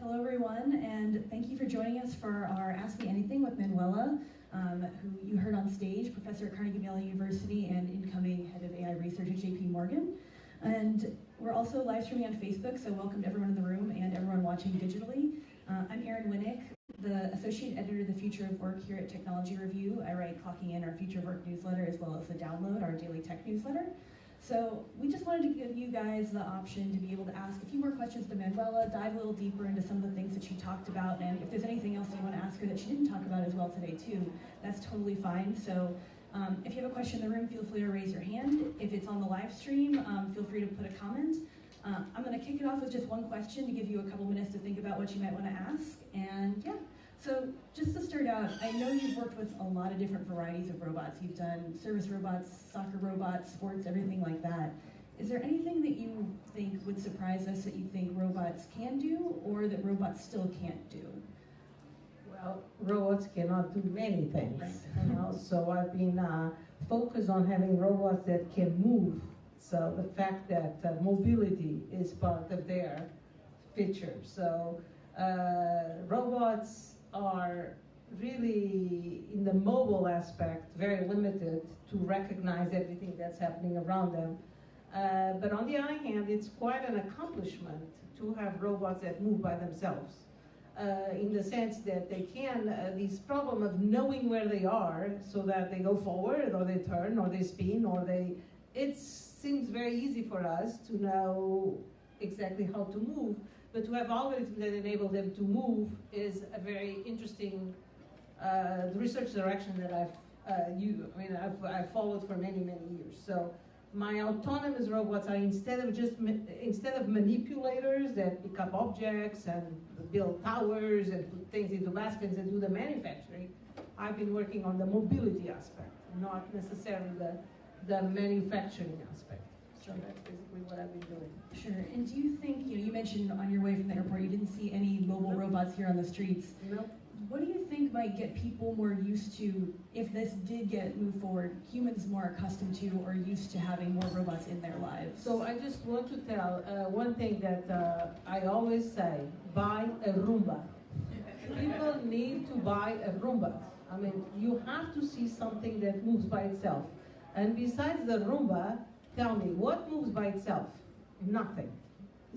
Hello, everyone, and thank you for joining us for our Ask Me Anything with Manuela, who you heard on stage, professor at Carnegie Mellon University and incoming head of AI research at JP Morgan. And we're also live streaming on Facebook, so welcome to everyone in the room and everyone watching digitally. I'm Erin Winnick, the associate editor of the Future of Work here at Technology Review. I write Clocking In, our Future of Work newsletter, as well as the Download, our daily tech newsletter. So we just wanted to give you guys the option to be able to ask a few more questions to Manuela, dive a little deeper into some of the things that she talked about, and if there's anything else you want to ask her that she didn't talk about as well today too, that's totally fine. So if you have a question in the room, feel free to raise your hand. If it's on the live stream, feel free to put a comment. I'm going to kick it off with just one question to give you a couple minutes to think about what you might want to ask, and yeah. So just to start out, I know you've worked with a lot of different varieties of robots. You've done service robots, soccer robots, sports, everything like that. Is there anything that you think would surprise us that you think robots can do or that robots still can't do? Well, robots cannot do many things, right. you know, so I've been focused on having robots that can move. So the fact that mobility is part of their feature. So robots are really, in the mobile aspect, very limited to recognize everything that's happening around them. But on the other hand, it's quite an accomplishment to have robots that move by themselves. In the sense that they can, this problem of knowing where they are so that they go forward or they turn or they spin or it seems very easy for us to know exactly how to move. But to have algorithms that enable them to move is a very interesting research direction that I've followed for many, many years. So my autonomous robots are instead of manipulators that pick up objects and build towers and put things into baskets and do the manufacturing, I've been working on the mobility aspect, not necessarily the manufacturing aspect. So that's basically what I've been doing. Sure. And do you think, you mentioned on your way from the airport, you didn't see any mobile robots here on the streets. Nope. What do you think might get people more used to, if this did move forward, humans more accustomed to or used to having more robots in their lives? So I just want to tell one thing that I always say, buy a Roomba. People need to buy a Roomba. I mean, you have to see something that moves by itself. And besides the Roomba, tell me, what moves by itself? Nothing.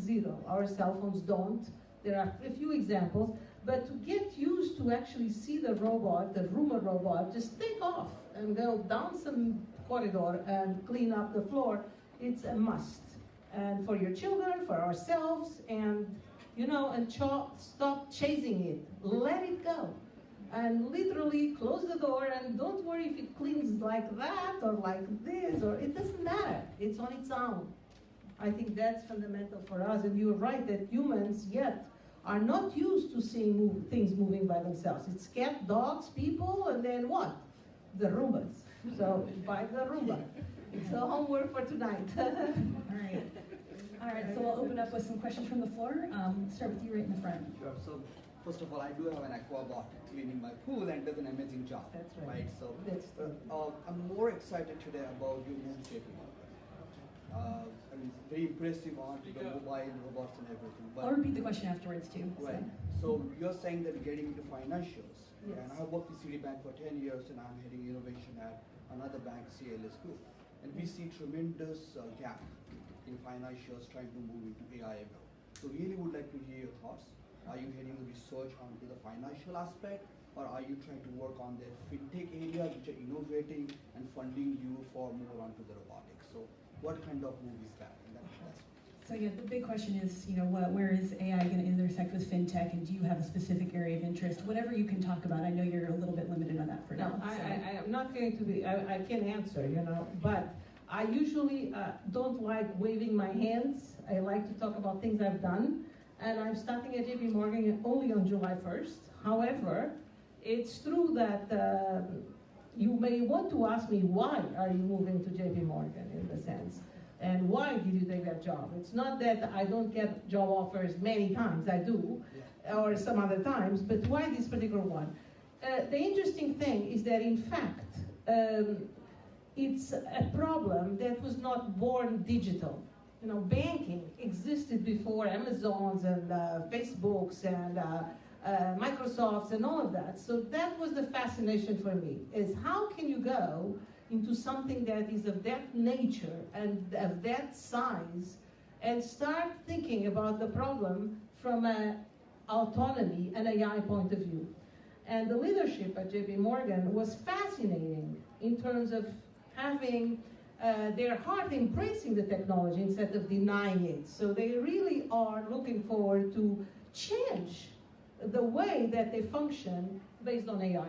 Zero. Our cell phones don't. There are a few examples. But to get used to actually see the robot, the Roomba robot, just take off and go down some corridor and clean up the floor, it's a must. And for your children, for ourselves, and, and stop chasing it. Let it go. And literally close the door and don't worry if it cleans like that or like this, or it doesn't matter. It's on its own. I think that's fundamental for us. And you're right that humans yet are not used to seeing things moving by themselves. It's cat, dogs, people, and then what? The Roombas. So buy the Roomba. It's a homework for tonight. All right, so we'll open up with some questions from the floor. Start with you right in the front. Sure. So first of all, I do have an aquabot cleaning my pool and does an amazing job. That's right. So that's I'm more excited today about your moon shaping. I mean, it's very impressive on the mobile robots and everything. But I'll repeat the question afterwards too. Right. So you're saying that you're getting into financials. Yes. And I have worked with Citibank for 10 years and I'm heading innovation at another bank, CLS Group. And we see tremendous gap in financials trying to move into AI ML. So really would like to hear your thoughts. Are you heading research onto the financial aspect, or are you trying to work on the fintech area, which are innovating and funding you for more onto the robotics? So what kind of move is that? So yeah, the big question is, where is AI going to intersect with fintech, and do you have a specific area of interest? Whatever you can talk about. I know you're a little bit limited on that for now. No, I am not going to be. I can answer, but I usually don't like waving my hands. I like to talk about things I've done. And I'm starting at JP Morgan only on July 1st. However, it's true that you may want to ask me, why are you moving to JP Morgan, in the sense? And why did you take that job? It's not that I don't get job offers many times, I do, or some other times, but why this particular one? The interesting thing is that, in fact, it's a problem that was not born digital. Banking existed existed before Amazons and Facebooks and Microsofts and all of that. So that was the fascination for me, is how can you go into something that is of that nature and of that size and start thinking about the problem from an autonomy and AI point of view. And the leadership at JP Morgan was fascinating in terms of having their heart embracing the technology instead of denying it. So they really are looking forward to change the way that they function based on AI.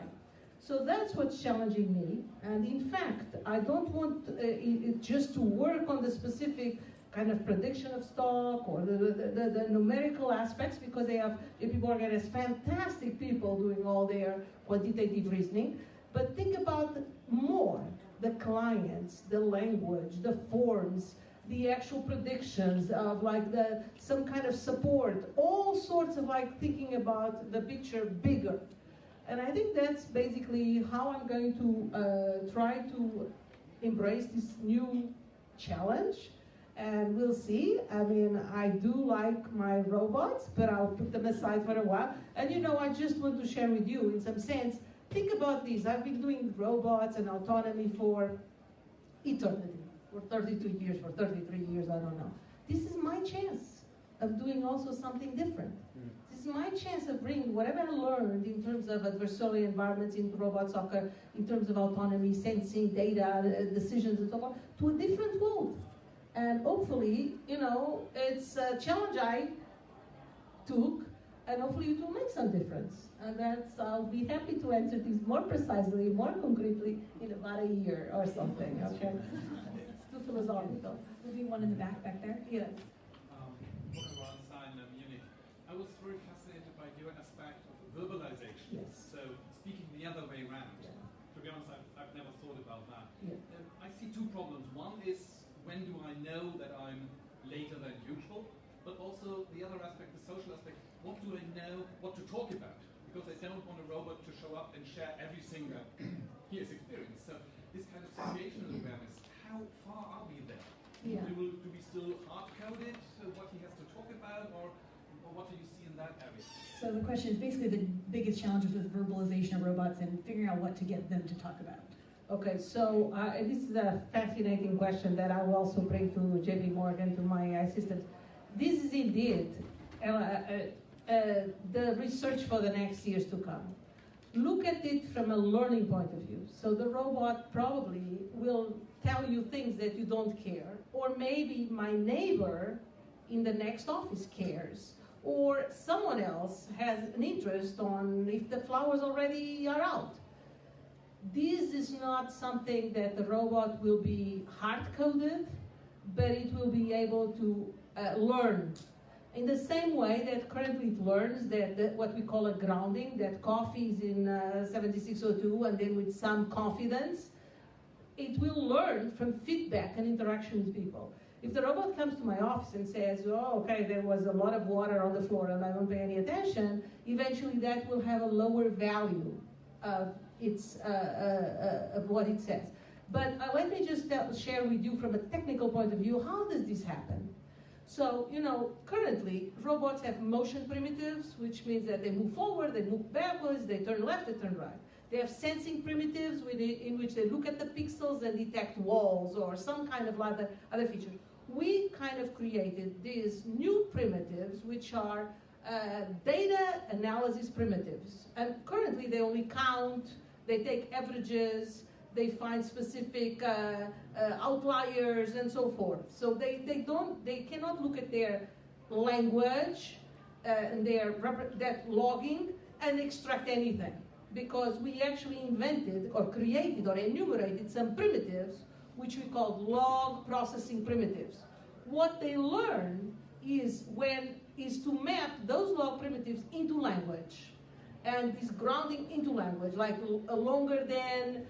So that's what's challenging me. And in fact, I don't want it just to work on the specific kind of prediction of stock or the numerical aspects, because they have, JP Morgan has fantastic people doing all their quantitative reasoning. But think about more the clients, the language, the forms, the actual predictions of like some kind of support, all sorts of like thinking about the picture bigger. And I think that's basically how I'm going to try to embrace this new challenge. And we'll see. I mean, I do like my robots, but I'll put them aside for a while. And you know, I just want to share with you, in some sense, think about this. I've been doing robots and autonomy for eternity, for 32 years, for 33 years, I don't know. This is my chance of doing also something different. This is my chance of bringing whatever I learned in terms of adversarial environments in robot soccer, in terms of autonomy, sensing, data, decisions, and so on, to a different world. And hopefully, you know, it's a challenge I took, and hopefully it will make some difference. And that's, I'll be happy to answer these more precisely, more concretely in about a year or something, okay? It's too philosophical. We'll do one in the back there. Yes. Munich. I was very fascinated by your aspect of verbalization. Yes. So speaking the other way around. Yeah. To be honest, I've never thought about that. Yeah. I see two problems. One is, when do I know that I'm later than usual? But also the other aspect, the social aspect, what do I know what to talk about? Because I don't want a robot to show up and share every single his experience. So this kind of situational awareness, how far are we there? Yeah. Do we still hard-coded what he has to talk about, or what do you see in that area? So the question is basically the biggest challenges with verbalization of robots and figuring out what to get them to talk about. Okay, so this is a fascinating question that I will also bring to JP Morgan, to my assistant. This is indeed the research for the next years to come. Look at it from a learning point of view. So the robot probably will tell you things that you don't care, or maybe my neighbor in the next office cares, or someone else has an interest on if the flowers already are out. This is not something that the robot will be hard-coded, but it will be able to learn. In the same way that currently it learns that what we call a grounding, that coffee is in 7602, and then with some confidence, it will learn from feedback and interaction with people. If the robot comes to my office and says, oh, okay, there was a lot of water on the floor and I don't pay any attention, eventually that will have a lower value of what it says. But let me just share with you from a technical point of view, how does this happen? So, you know, currently robots have motion primitives, which means that they move forward, they move backwards, they turn left, they turn right. They have sensing primitives in which they look at the pixels and detect walls or some kind of other feature. We kind of created these new primitives, which are data analysis primitives. And currently they only count, they take averages, they find specific outliers and so forth. So they cannot look at their language and that logging and extract anything, because we actually invented or created or enumerated some primitives which we call log processing primitives. What they learn is to map those log primitives into language, and this grounding into language, like a longer than,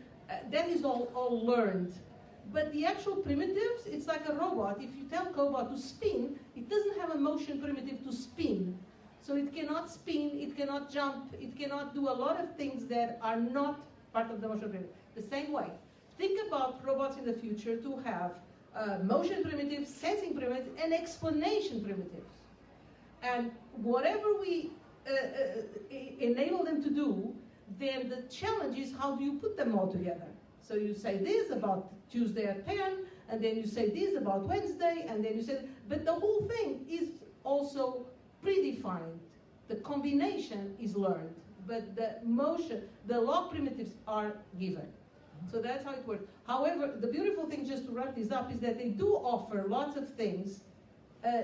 that is all learned. But the actual primitives, it's like a robot. If you tell Cobot to spin, it doesn't have a motion primitive to spin. So it cannot spin, it cannot jump, it cannot do a lot of things that are not part of the motion primitive. The same way, think about robots in the future to have motion primitives, sensing primitives, and explanation primitives. And whatever we enable them to do, then the challenge is how do you put them all together? So you say this about Tuesday at 10, and then you say this about Wednesday, and then you say, but the whole thing is also predefined. The combination is learned, but the motion, the log primitives are given. So that's how it works. However, the beautiful thing, just to wrap this up, is that they do offer lots of things,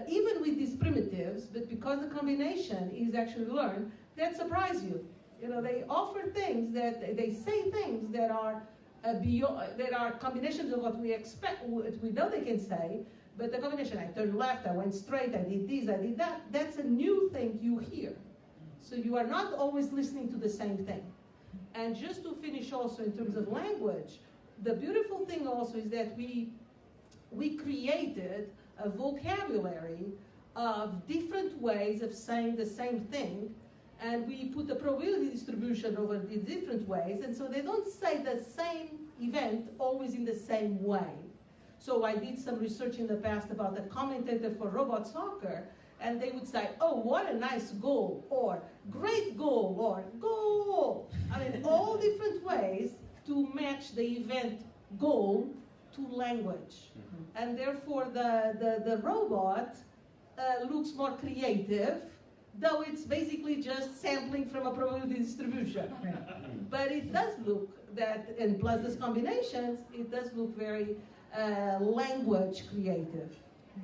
even with these primitives, but because the combination is actually learned, that surprise you. You know, they offer things that, they say things that are that are combinations of what we expect, what we know they can say, but the combination, I turned left, I went straight, I did this, I did that, that's a new thing you hear. So you are not always listening to the same thing. And just to finish also in terms of language, the beautiful thing also is that we created a vocabulary of different ways of saying the same thing, and we put the probability distribution over the different ways, and so they don't say the same event always in the same way. So I did some research in the past about the commentator for robot soccer, and they would say, oh, what a nice goal, or great goal, or goal. I mean, all different ways to match the event goal to language. And therefore the robot looks more creative, though it's basically just sampling from a probability distribution. Right. But it does look that, and plus these combinations, it does look very language creative.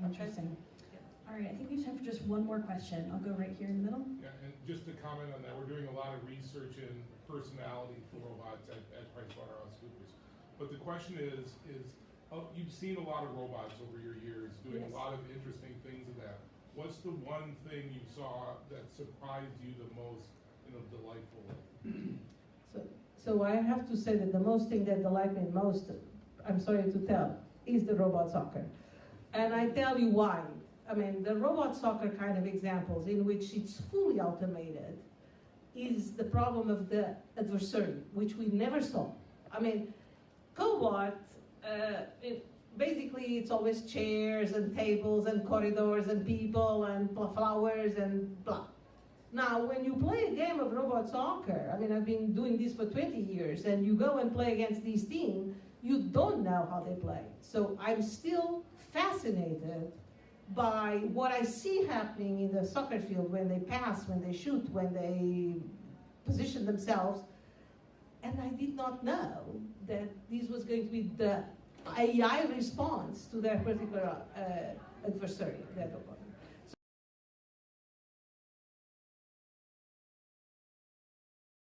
Interesting. All right, I think we have time for just one more question. I'll go right here in the middle. Yeah, and just to comment on that, we're doing a lot of research in personality for robots at PricewaterhouseCoopers. But the question is you've seen a lot of robots over your years doing a lot of interesting things in that. What's the one thing you saw that surprised you the most in a delightful way? So I have to say that the most thing that delights me most, I'm sorry to tell, is the robot soccer. And I tell you why. I mean, the robot soccer kind of examples in which it's fully automated is the problem of the adversary, which we never saw. I mean, cobot, basically it's always chairs and tables and corridors and people and flowers and blah. Now, when you play a game of robot soccer, I mean, I've been doing this for 20 years, and you go and play against this team, you don't know how they play. So I'm still fascinated by what I see happening in the soccer field when they pass, when they shoot, when they position themselves. And I did not know that this was going to be the AI response to that particular adversary.